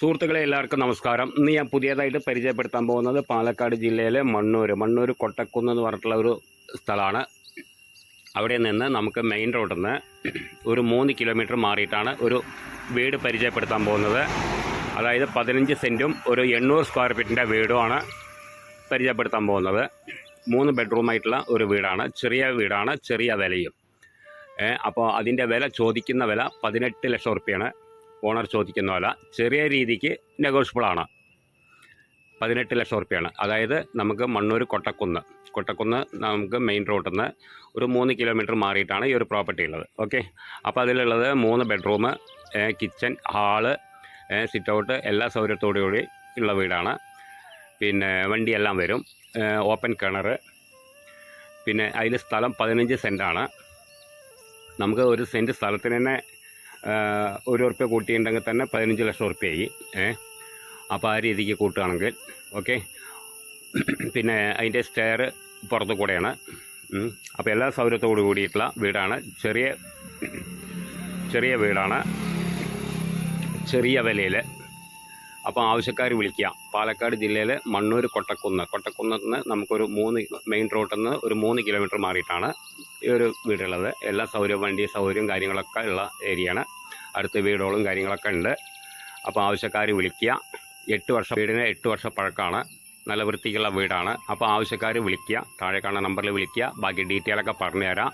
സുഹൃത്തുക്കളെ എല്ലാവർക്കും നമസ്കാരം. ഇന്ന് ഞാൻ പുതിയതായിട്ട് പരിചയപ്പെടുത്താൻ പോകുന്നത് പാലക്കാട് ജില്ലയിലെ മണ്ണൂർ കൊട്ടക്കുന്ന് എന്ന് പറഞ്ഞിട്ടുള്ള ഒരു സ്ഥലമാണ്. അവിടെ നിന്ന് നമുക്ക് മെയിൻ റോഡിൽ നിന്ന് ഒരു 3 കിലോമീറ്റർ മാറിയിട്ടാണ് ഒരു വീട് പരിചയപ്പെടുത്താൻ പോകുന്നത്. അതായത് 15 സെൻറ്റും ഒരു 800 സ്ക്വയർ ഫീറ്റിൻ്റെ വീടുമാണ് പരിചയപ്പെടുത്താൻ പോകുന്നത്. 3 ബെഡ്റൂമായിട്ടുള്ള ഒരു വീടാണ്. ചെറിയ വീടാണ്, ചെറിയ വിലയും. അപ്പോൾ അതിൻ്റെ വില ചോദിക്കുന്ന വില 18 ലക്ഷം റുപ്യാണ്. ഓണർ ചോദിക്കുന്ന വില ചെറിയ രീതിക്ക് നെഗോഷ്യബിളാണ്. 18 ലക്ഷം റുപ്യാണ്. അതായത് നമുക്ക് മണ്ണൂർ കൊട്ടക്കുന്ന് നമുക്ക് മെയിൻ റോഡിൽ നിന്ന് ഒരു 3 കിലോമീറ്റർ മാറിയിട്ടാണ് ഈ ഒരു പ്രോപ്പർട്ടി ഉള്ളത്. ഓക്കെ, അപ്പോൾ അതിലുള്ളത് 3 bedroom, kitchen, hall, sit out എല്ലാ സൗകര്യത്തോടുകൂടി ഉള്ള വീടാണ്. പിന്നെ വണ്ടിയെല്ലാം വരും, ഓപ്പൺ കിണർ. പിന്നെ അതിൽ സ്ഥലം 15 സെൻറ്റാണ്. നമുക്ക് ഒരു സെൻറ്റ് സ്ഥലത്തിന് തന്നെ ₹1 കൂട്ടിയിട്ടുണ്ടെങ്കിൽ തന്നെ 15 ലക്ഷം റുപ്യയായി. അപ്പോൾ ആ രീതിക്ക് കൂട്ടുകയാണെങ്കിൽ ഓക്കെ. പിന്നെ അതിൻ്റെ സ്റ്റെയർ പുറത്തു കൂടെയാണ്. അപ്പോൾ എല്ലാ സൗകര്യത്തോടു കൂടിയിട്ടുള്ള വീടാണ്. ചെറിയ വീടാണ്, ചെറിയ വിലയിൽ. അപ്പോൾ ആവശ്യക്കാർ വിളിക്കുക. പാലക്കാട് ജില്ലയിൽ മണ്ണൂർ കൊട്ടക്കുന്ന് നിന്ന് നമുക്കൊരു മെയിൻ റോഡിൽ നിന്ന് ഒരു 3 കിലോമീറ്റർ മാറിയിട്ടാണ് ഈ ഒരു വീടുള്ളത്. എല്ലാ വണ്ടി സൗകര്യവും കാര്യങ്ങളൊക്കെ ഉള്ള ഏരിയയാണ്. അടുത്ത വീടുകളും കാര്യങ്ങളൊക്കെ ഉണ്ട്. അപ്പോൾ ആവശ്യക്കാർ വിളിക്കുക. 8 വർഷം വീടിന് 8 വർഷം പഴക്കമാണ്. നല്ല വൃത്തിക്കുള്ള വീടാണ്. അപ്പോൾ ആവശ്യക്കാർ വിളിക്കുക. താഴെ കാണുന്ന നമ്പറിൽ വിളിക്കുക. ബാക്കി ഡീറ്റെയിലൊക്കെ പറഞ്ഞു തരാം.